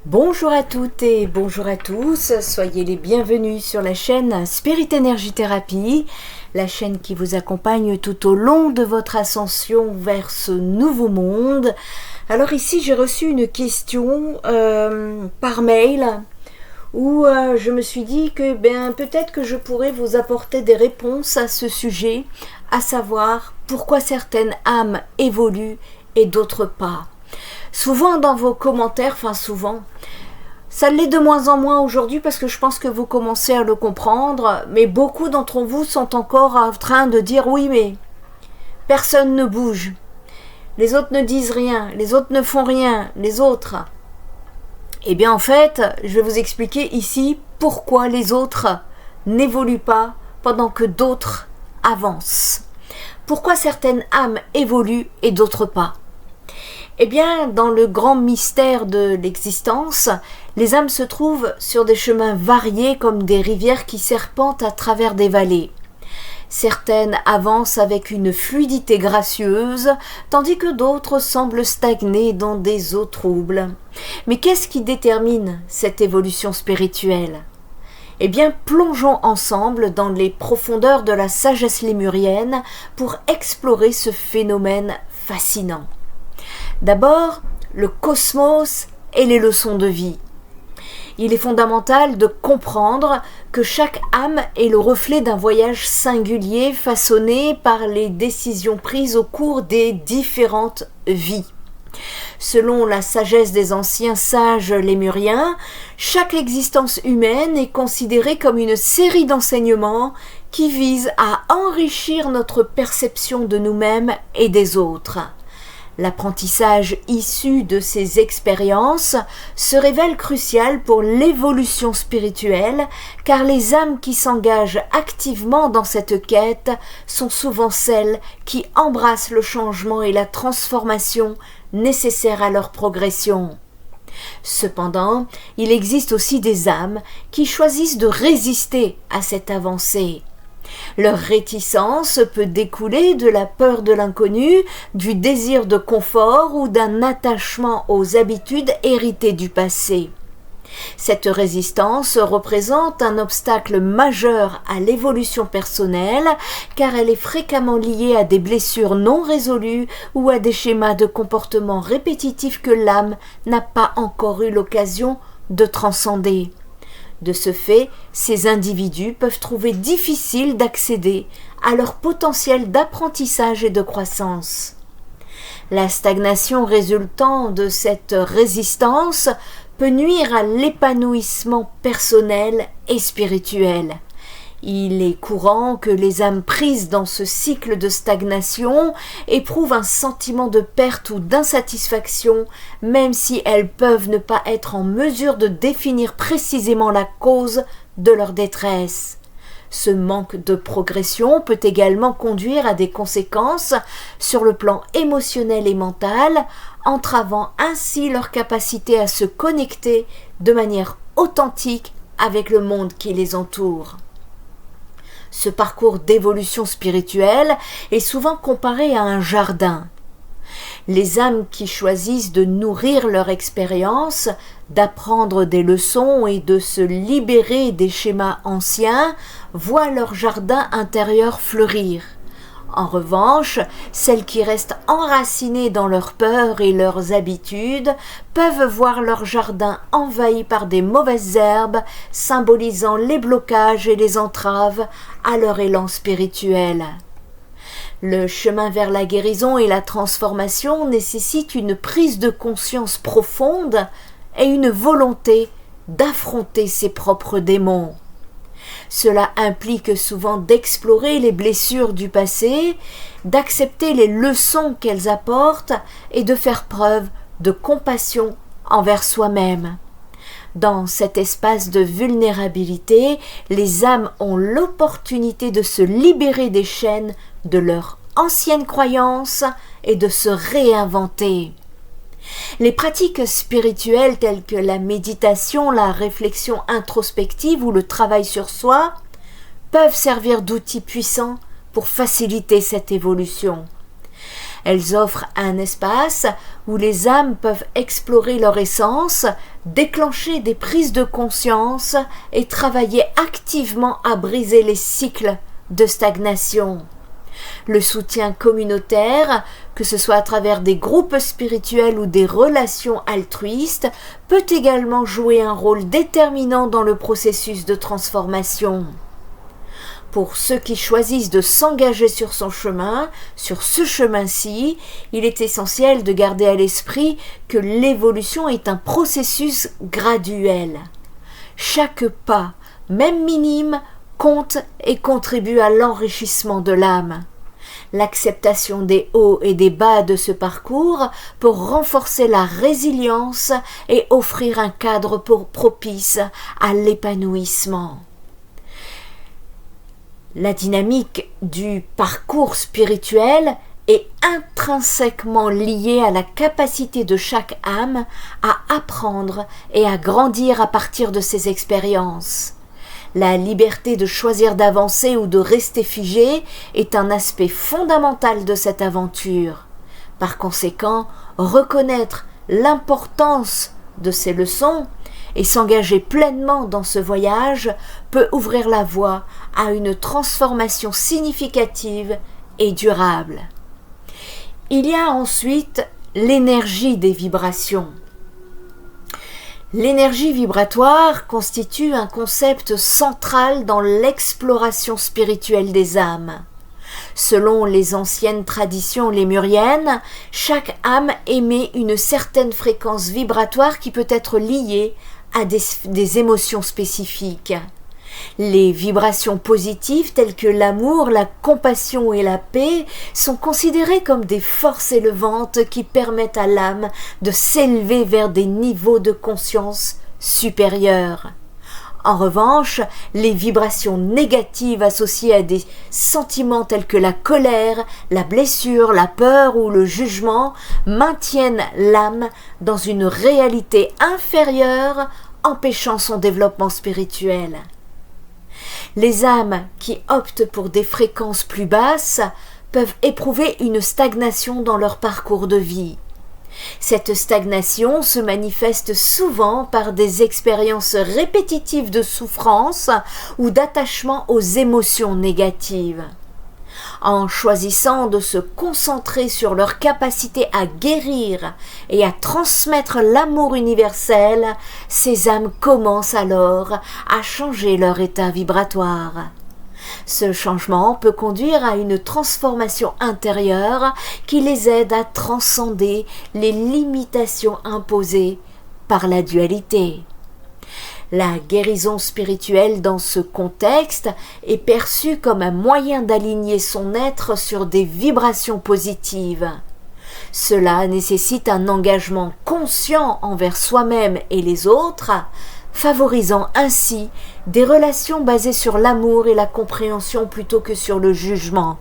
Bonjour à toutes et bonjour à tous, soyez les bienvenus sur la chaîne Spirit Energy Therapy, la chaîne qui vous accompagne tout au long de votre ascension vers ce nouveau monde. Alors ici j'ai reçu une question par mail où je me suis dit que peut-être que je pourrais vous apporter des réponses à ce sujet, à savoir pourquoi certaines âmes évoluent et d'autres pas. Souvent dans vos commentaires, ça l'est de moins en moins aujourd'hui parce que je pense que vous commencez à le comprendre, mais beaucoup d'entre vous sont encore en train de dire oui mais personne ne bouge, les autres ne disent rien, les autres ne font rien, les autres. Eh bien en fait, je vais vous expliquer ici pourquoi les autres n'évoluent pas pendant que d'autres avancent. Pourquoi certaines âmes évoluent et d'autres pas. Eh bien, dans le grand mystère de l'existence, les âmes se trouvent sur des chemins variés comme des rivières qui serpentent à travers des vallées. Certaines avancent avec une fluidité gracieuse, tandis que d'autres semblent stagner dans des eaux troubles. Mais qu'est-ce qui détermine cette évolution spirituelle ? Eh bien, plongeons ensemble dans les profondeurs de la sagesse lémurienne pour explorer ce phénomène fascinant. D'abord, le cosmos et les leçons de vie. Il est fondamental de comprendre que chaque âme est le reflet d'un voyage singulier façonné par les décisions prises au cours des différentes vies. Selon la sagesse des anciens sages lémuriens, chaque existence humaine est considérée comme une série d'enseignements qui visent à enrichir notre perception de nous-mêmes et des autres. L'apprentissage issu de ces expériences se révèle crucial pour l'évolution spirituelle, car les âmes qui s'engagent activement dans cette quête sont souvent celles qui embrassent le changement et la transformation nécessaires à leur progression. Cependant, il existe aussi des âmes qui choisissent de résister à cette avancée. Leur réticence peut découler de la peur de l'inconnu, du désir de confort ou d'un attachement aux habitudes héritées du passé. Cette résistance représente un obstacle majeur à l'évolution personnelle car elle est fréquemment liée à des blessures non résolues ou à des schémas de comportement répétitifs que l'âme n'a pas encore eu l'occasion de transcender. De ce fait, ces individus peuvent trouver difficile d'accéder à leur potentiel d'apprentissage et de croissance. La stagnation résultant de cette résistance peut nuire à l'épanouissement personnel et spirituel. Il est courant que les âmes prises dans ce cycle de stagnation éprouvent un sentiment de perte ou d'insatisfaction, même si elles peuvent ne pas être en mesure de définir précisément la cause de leur détresse. Ce manque de progression peut également conduire à des conséquences sur le plan émotionnel et mental, entravant ainsi leur capacité à se connecter de manière authentique avec le monde qui les entoure. Ce parcours d'évolution spirituelle est souvent comparé à un jardin. Les âmes qui choisissent de nourrir leur expérience, d'apprendre des leçons et de se libérer des schémas anciens voient leur jardin intérieur fleurir. En revanche, celles qui restent enracinées dans leurs peurs et leurs habitudes peuvent voir leur jardin envahi par des mauvaises herbes, symbolisant les blocages et les entraves à leur élan spirituel. Le chemin vers la guérison et la transformation nécessite une prise de conscience profonde et une volonté d'affronter ses propres démons. Cela implique souvent d'explorer les blessures du passé, d'accepter les leçons qu'elles apportent et de faire preuve de compassion envers soi-même. Dans cet espace de vulnérabilité, les âmes ont l'opportunité de se libérer des chaînes de leurs anciennes croyances et de se réinventer. Les pratiques spirituelles telles que la méditation, la réflexion introspective ou le travail sur soi peuvent servir d'outils puissants pour faciliter cette évolution. Elles offrent un espace où les âmes peuvent explorer leur essence, déclencher des prises de conscience et travailler activement à briser les cycles de stagnation. Le soutien communautaire, que ce soit à travers des groupes spirituels ou des relations altruistes, peut également jouer un rôle déterminant dans le processus de transformation. Pour ceux qui choisissent de s'engager sur ce chemin-ci, il est essentiel de garder à l'esprit que l'évolution est un processus graduel. Chaque pas, même minime, compte et contribue à l'enrichissement de l'âme. L'acceptation des hauts et des bas de ce parcours pour renforcer la résilience et offrir un cadre propice à l'épanouissement. La dynamique du parcours spirituel est intrinsèquement liée à la capacité de chaque âme à apprendre et à grandir à partir de ses expériences. La liberté de choisir d'avancer ou de rester figé est un aspect fondamental de cette aventure. Par conséquent, reconnaître l'importance de ces leçons et s'engager pleinement dans ce voyage peut ouvrir la voie à une transformation significative et durable. Il y a ensuite l'énergie des vibrations. L'énergie vibratoire constitue un concept central dans l'exploration spirituelle des âmes. Selon les anciennes traditions lémuriennes, chaque âme émet une certaine fréquence vibratoire qui peut être liée à des émotions spécifiques. Les vibrations positives telles que l'amour, la compassion et la paix sont considérées comme des forces élevantes qui permettent à l'âme de s'élever vers des niveaux de conscience supérieurs. En revanche, les vibrations négatives associées à des sentiments tels que la colère, la blessure, la peur ou le jugement maintiennent l'âme dans une réalité inférieure, empêchant son développement spirituel. Les âmes qui optent pour des fréquences plus basses peuvent éprouver une stagnation dans leur parcours de vie. Cette stagnation se manifeste souvent par des expériences répétitives de souffrance ou d'attachement aux émotions négatives. En choisissant de se concentrer sur leur capacité à guérir et à transmettre l'amour universel, ces âmes commencent alors à changer leur état vibratoire. Ce changement peut conduire à une transformation intérieure qui les aide à transcender les limitations imposées par la dualité. La guérison spirituelle dans ce contexte est perçue comme un moyen d'aligner son être sur des vibrations positives. Cela nécessite un engagement conscient envers soi-même et les autres, favorisant ainsi des relations basées sur l'amour et la compréhension plutôt que sur le jugement.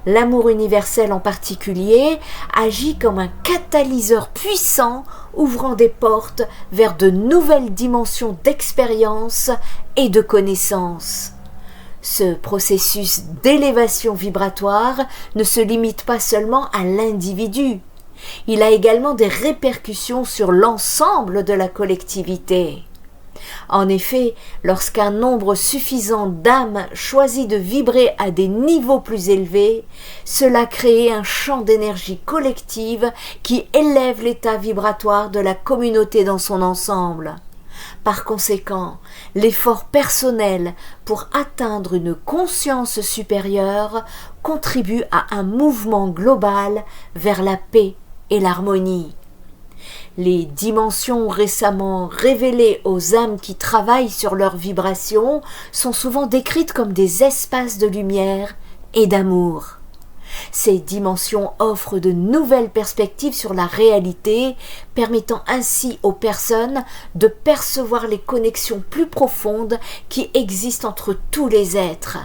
L'amour universel en particulier agit comme un catalyseur puissant ouvrant des portes vers de nouvelles dimensions d'expérience et de connaissance. Ce processus d'élévation vibratoire ne se limite pas seulement à l'individu. Il a également des répercussions sur l'ensemble de la collectivité. En effet, lorsqu'un nombre suffisant d'âmes choisit de vibrer à des niveaux plus élevés, cela crée un champ d'énergie collective qui élève l'état vibratoire de la communauté dans son ensemble. Par conséquent, l'effort personnel pour atteindre une conscience supérieure contribue à un mouvement global vers la paix et l'harmonie. Les dimensions récemment révélées aux âmes qui travaillent sur leurs vibrations sont souvent décrites comme des espaces de lumière et d'amour. Ces dimensions offrent de nouvelles perspectives sur la réalité, permettant ainsi aux personnes de percevoir les connexions plus profondes qui existent entre tous les êtres.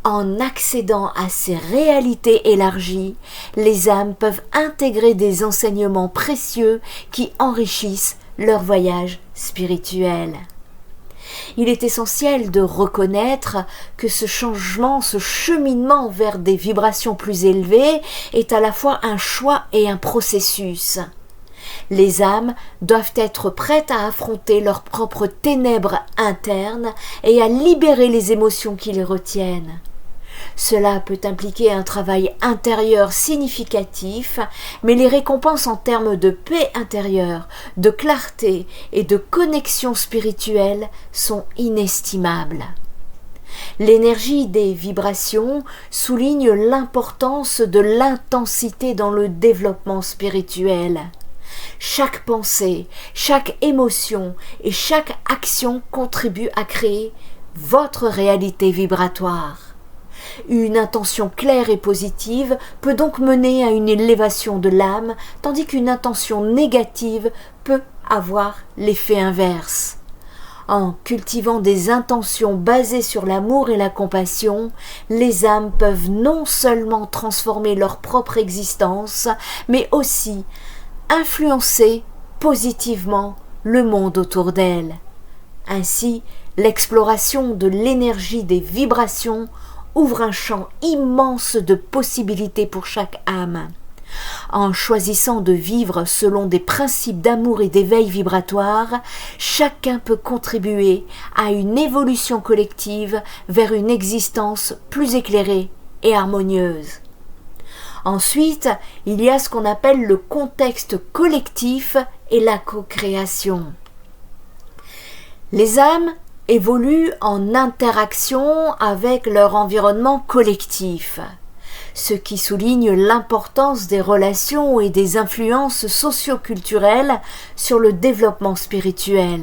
En accédant à ces réalités élargies, les âmes peuvent intégrer des enseignements précieux qui enrichissent leur voyage spirituel. Il est essentiel de reconnaître que ce changement, ce cheminement vers des vibrations plus élevées est à la fois un choix et un processus. Les âmes doivent être prêtes à affronter leurs propres ténèbres internes et à libérer les émotions qui les retiennent. Cela peut impliquer un travail intérieur significatif, mais les récompenses en termes de paix intérieure, de clarté et de connexion spirituelle sont inestimables. L'énergie des vibrations souligne l'importance de l'intensité dans le développement spirituel. Chaque pensée, chaque émotion et chaque action contribuent à créer votre réalité vibratoire. Une intention claire et positive peut donc mener à une élévation de l'âme, tandis qu'une intention négative peut avoir l'effet inverse. En cultivant des intentions basées sur l'amour et la compassion, les âmes peuvent non seulement transformer leur propre existence, mais aussi influencer positivement le monde autour d'elles. Ainsi, l'exploration de l'énergie des vibrations ouvre un champ immense de possibilités pour chaque âme. En choisissant de vivre selon des principes d'amour et d'éveil vibratoire, chacun peut contribuer à une évolution collective vers une existence plus éclairée et harmonieuse. Ensuite, il y a ce qu'on appelle le contexte collectif et la co-création. Les âmes évoluent en interaction avec leur environnement collectif, ce qui souligne l'importance des relations et des influences socio-culturelles sur le développement spirituel.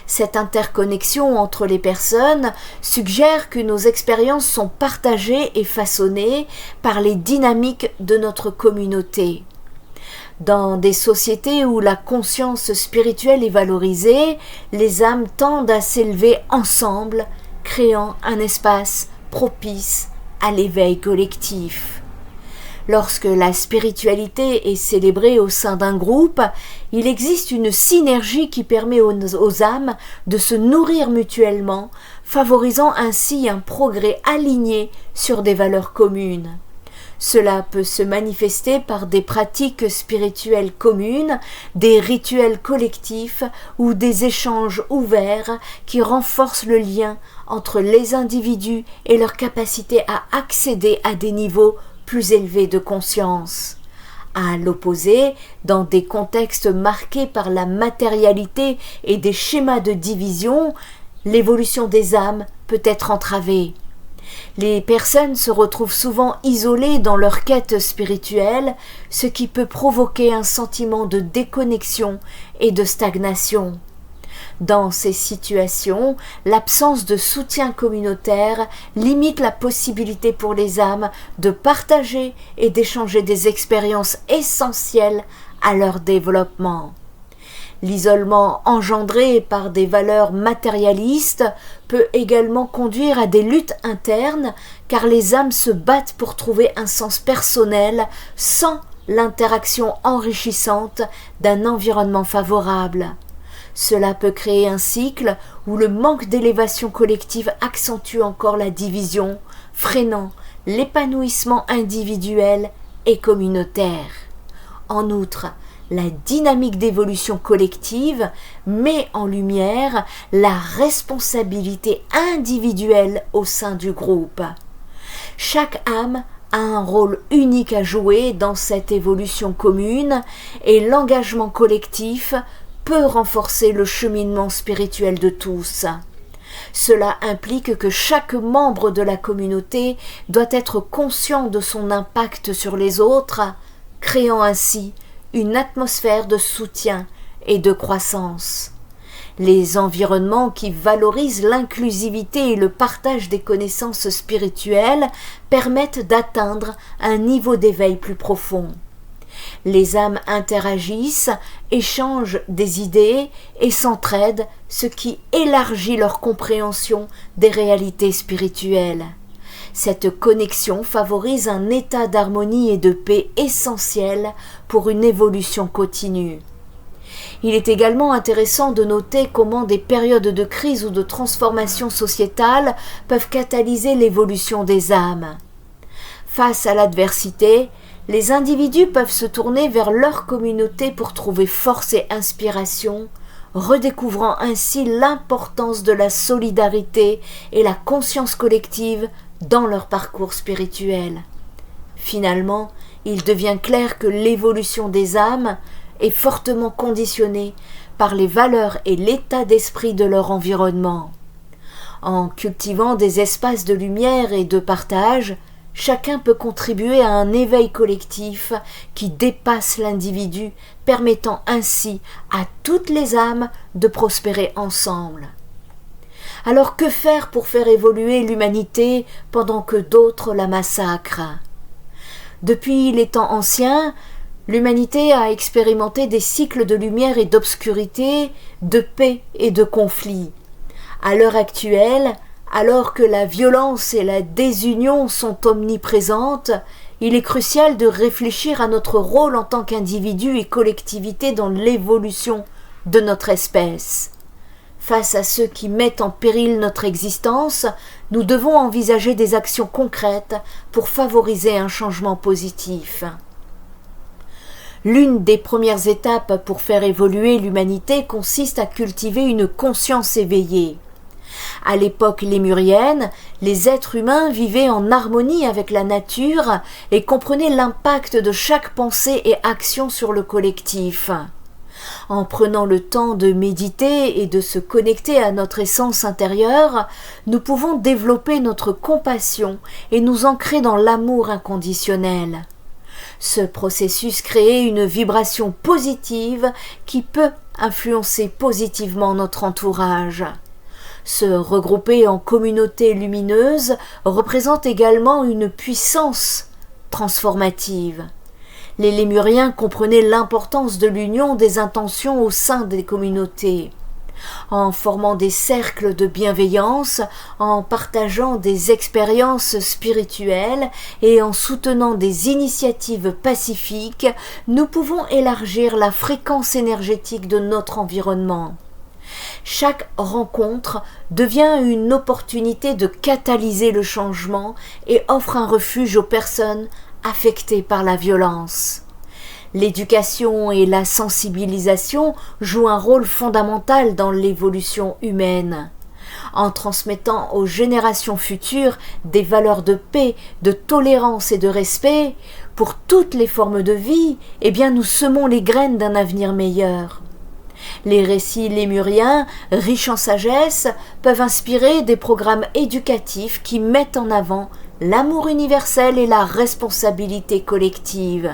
Cette interconnexion entre les personnes suggère que nos expériences sont partagées et façonnées par les dynamiques de notre communauté. Dans des sociétés où la conscience spirituelle est valorisée, les âmes tendent à s'élever ensemble, créant un espace propice à l'éveil collectif. Lorsque la spiritualité est célébrée au sein d'un groupe, il existe une synergie qui permet aux âmes de se nourrir mutuellement, favorisant ainsi un progrès aligné sur des valeurs communes. Cela peut se manifester par des pratiques spirituelles communes, des rituels collectifs ou des échanges ouverts qui renforcent le lien entre les individus et leur capacité à accéder à des niveaux plus élevés de conscience. À l'opposé, dans des contextes marqués par la matérialité et des schémas de division, l'évolution des âmes peut être entravée. Les personnes se retrouvent souvent isolées dans leur quête spirituelle, ce qui peut provoquer un sentiment de déconnexion et de stagnation. Dans ces situations, l'absence de soutien communautaire limite la possibilité pour les âmes de partager et d'échanger des expériences essentielles à leur développement. L'isolement engendré par des valeurs matérialistes peut également conduire à des luttes internes, car les âmes se battent pour trouver un sens personnel sans l'interaction enrichissante d'un environnement favorable. Cela peut créer un cycle où le manque d'élévation collective accentue encore la division, freinant l'épanouissement individuel et communautaire. En outre, la dynamique d'évolution collective met en lumière la responsabilité individuelle au sein du groupe. Chaque âme a un rôle unique à jouer dans cette évolution commune et l'engagement collectif peut renforcer le cheminement spirituel de tous. Cela implique que chaque membre de la communauté doit être conscient de son impact sur les autres, créant ainsi une atmosphère de soutien et de croissance. Les environnements qui valorisent l'inclusivité et le partage des connaissances spirituelles permettent d'atteindre un niveau d'éveil plus profond. Les âmes interagissent, échangent des idées et s'entraident, ce qui élargit leur compréhension des réalités spirituelles. Cette connexion favorise un état d'harmonie et de paix essentiel pour une évolution continue. Il est également intéressant de noter comment des périodes de crise ou de transformation sociétale peuvent catalyser l'évolution des âmes. Face à l'adversité, les individus peuvent se tourner vers leur communauté pour trouver force et inspiration, redécouvrant ainsi l'importance de la solidarité et la conscience collective dans leur parcours spirituel. Finalement, il devient clair que l'évolution des âmes est fortement conditionnée par les valeurs et l'état d'esprit de leur environnement. En cultivant des espaces de lumière et de partage, chacun peut contribuer à un éveil collectif qui dépasse l'individu, permettant ainsi à toutes les âmes de prospérer ensemble. Alors que faire pour faire évoluer l'humanité pendant que d'autres la massacrent ? Depuis les temps anciens, l'humanité a expérimenté des cycles de lumière et d'obscurité, de paix et de conflit. À l'heure actuelle, alors que la violence et la désunion sont omniprésentes, il est crucial de réfléchir à notre rôle en tant qu'individu et collectivité dans l'évolution de notre espèce. Face à ceux qui mettent en péril notre existence, nous devons envisager des actions concrètes pour favoriser un changement positif. L'une des premières étapes pour faire évoluer l'humanité consiste à cultiver une conscience éveillée. À l'époque lémurienne, les êtres humains vivaient en harmonie avec la nature et comprenaient l'impact de chaque pensée et action sur le collectif. En prenant le temps de méditer et de se connecter à notre essence intérieure, nous pouvons développer notre compassion et nous ancrer dans l'amour inconditionnel. Ce processus crée une vibration positive qui peut influencer positivement notre entourage. Se regrouper en communauté lumineuse représente également une puissance transformative. Les Lémuriens comprenaient l'importance de l'union des intentions au sein des communautés. En formant des cercles de bienveillance, en partageant des expériences spirituelles et en soutenant des initiatives pacifiques, nous pouvons élargir la fréquence énergétique de notre environnement. Chaque rencontre devient une opportunité de catalyser le changement et offre un refuge aux personnes affectées par la violence. L'éducation et la sensibilisation jouent un rôle fondamental dans l'évolution humaine. En transmettant aux générations futures des valeurs de paix, de tolérance et de respect pour toutes les formes de vie, nous semons les graines d'un avenir meilleur. Les récits lémuriens, riches en sagesse, peuvent inspirer des programmes éducatifs qui mettent en avant l'amour universel et la responsabilité collective.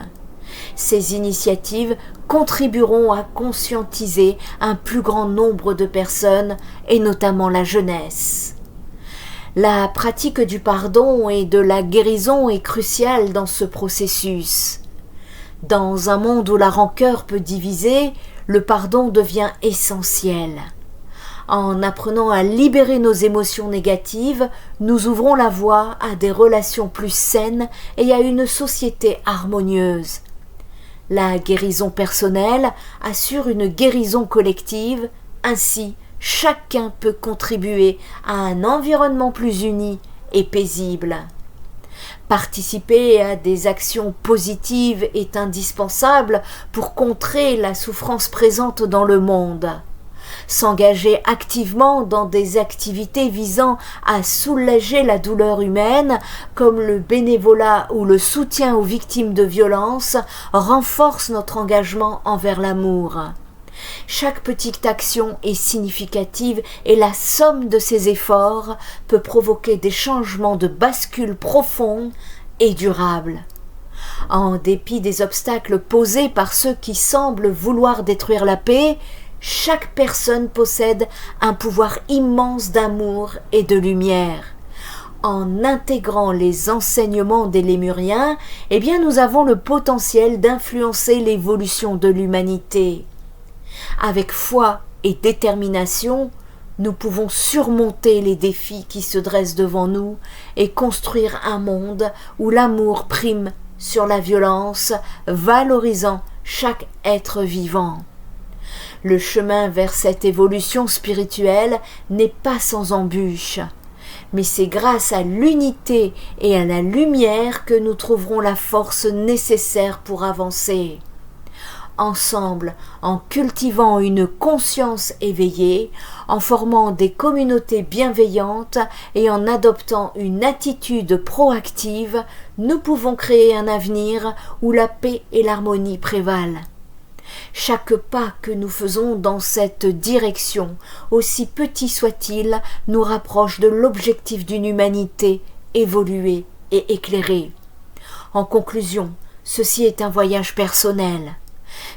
Ces initiatives contribueront à conscientiser un plus grand nombre de personnes, et notamment la jeunesse. La pratique du pardon et de la guérison est cruciale dans ce processus. Dans un monde où la rancœur peut diviser, le pardon devient essentiel. En apprenant à libérer nos émotions négatives, nous ouvrons la voie à des relations plus saines et à une société harmonieuse. La guérison personnelle assure une guérison collective, ainsi chacun peut contribuer à un environnement plus uni et paisible. Participer à des actions positives est indispensable pour contrer la souffrance présente dans le monde. S'engager activement dans des activités visant à soulager la douleur humaine, comme le bénévolat ou le soutien aux victimes de violences, renforce notre engagement envers l'amour. Chaque petite action est significative et la somme de ces efforts peut provoquer des changements de bascule profonds et durables. En dépit des obstacles posés par ceux qui semblent vouloir détruire la paix, chaque personne possède un pouvoir immense d'amour et de lumière. En intégrant les enseignements des Lémuriens, nous avons le potentiel d'influencer l'évolution de l'humanité. Avec foi et détermination, nous pouvons surmonter les défis qui se dressent devant nous et construire un monde où l'amour prime sur la violence, valorisant chaque être vivant. Le chemin vers cette évolution spirituelle n'est pas sans embûches, mais c'est grâce à l'unité et à la lumière que nous trouverons la force nécessaire pour avancer. Ensemble, en cultivant une conscience éveillée, en formant des communautés bienveillantes et en adoptant une attitude proactive, nous pouvons créer un avenir où la paix et l'harmonie prévalent. Chaque pas que nous faisons dans cette direction, aussi petit soit-il, nous rapproche de l'objectif d'une humanité évoluée et éclairée. En conclusion, ceci est un voyage personnel.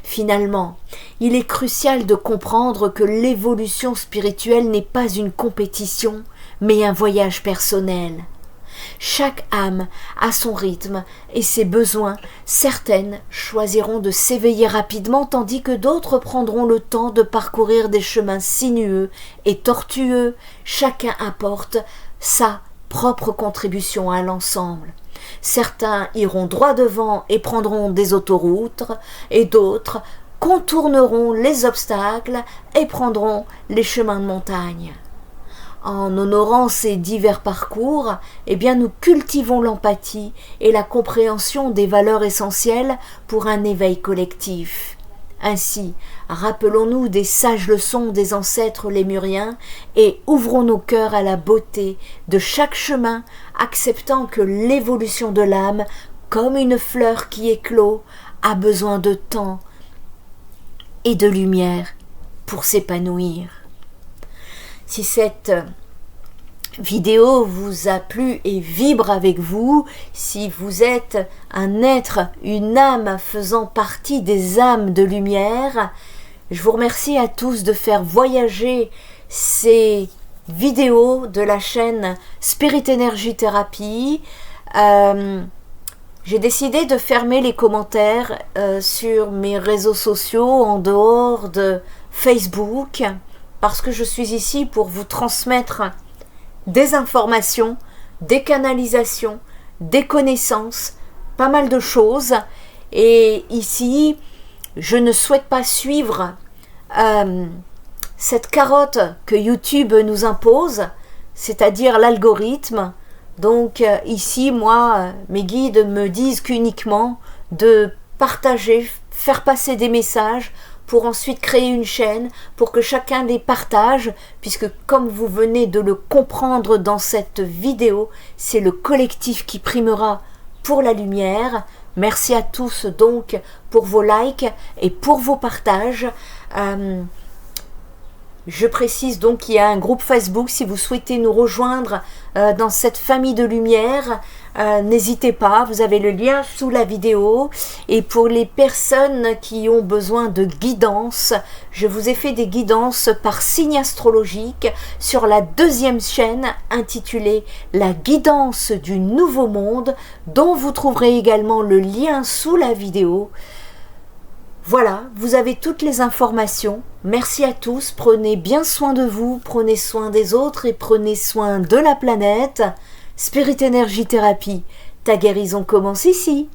Finalement, il est crucial de comprendre que l'évolution spirituelle n'est pas une compétition, mais un voyage personnel. Chaque âme a son rythme et ses besoins. Certaines choisiront de s'éveiller rapidement tandis que d'autres prendront le temps de parcourir des chemins sinueux et tortueux. Chacun apporte sa propre contribution à l'ensemble. Certains iront droit devant et prendront des autoroutes et d'autres contourneront les obstacles et prendront les chemins de montagne. En honorant ces divers parcours, nous cultivons l'empathie et la compréhension des valeurs essentielles pour un éveil collectif. Ainsi, rappelons-nous des sages leçons des ancêtres lémuriens et ouvrons nos cœurs à la beauté de chaque chemin, acceptant que l'évolution de l'âme, comme une fleur qui éclot, a besoin de temps et de lumière pour s'épanouir. Si cette vidéo vous a plu et vibre avec vous, si vous êtes un être, une âme faisant partie des âmes de lumière, je vous remercie à tous de faire voyager ces vidéos de la chaîne Spirit Energy Therapy. J'ai décidé de fermer les commentaires sur mes réseaux sociaux en dehors de Facebook, parce que je suis ici pour vous transmettre des informations, des canalisations, des connaissances, pas mal de choses. Et ici, je ne souhaite pas suivre cette carotte que YouTube nous impose, c'est-à-dire l'algorithme. Donc ici, moi, mes guides me disent qu'uniquement de partager, faire passer des messages pour ensuite créer une chaîne, pour que chacun les partage, puisque comme vous venez de le comprendre dans cette vidéo, c'est le collectif qui primera pour la lumière. Merci à tous donc pour vos likes et pour vos partages. Je précise donc qu'il y a un groupe Facebook, si vous souhaitez nous rejoindre dans cette famille de lumière, n'hésitez pas, vous avez le lien sous la vidéo. Et pour les personnes qui ont besoin de guidance, je vous ai fait des guidances par signe astrologique sur la deuxième chaîne intitulée La guidance du nouveau monde, dont vous trouverez également le lien sous la vidéo. Voilà, vous avez toutes les informations. Merci à tous, prenez bien soin de vous, prenez soin des autres et prenez soin de la planète. Spirit Energy Therapy, ta guérison commence ici.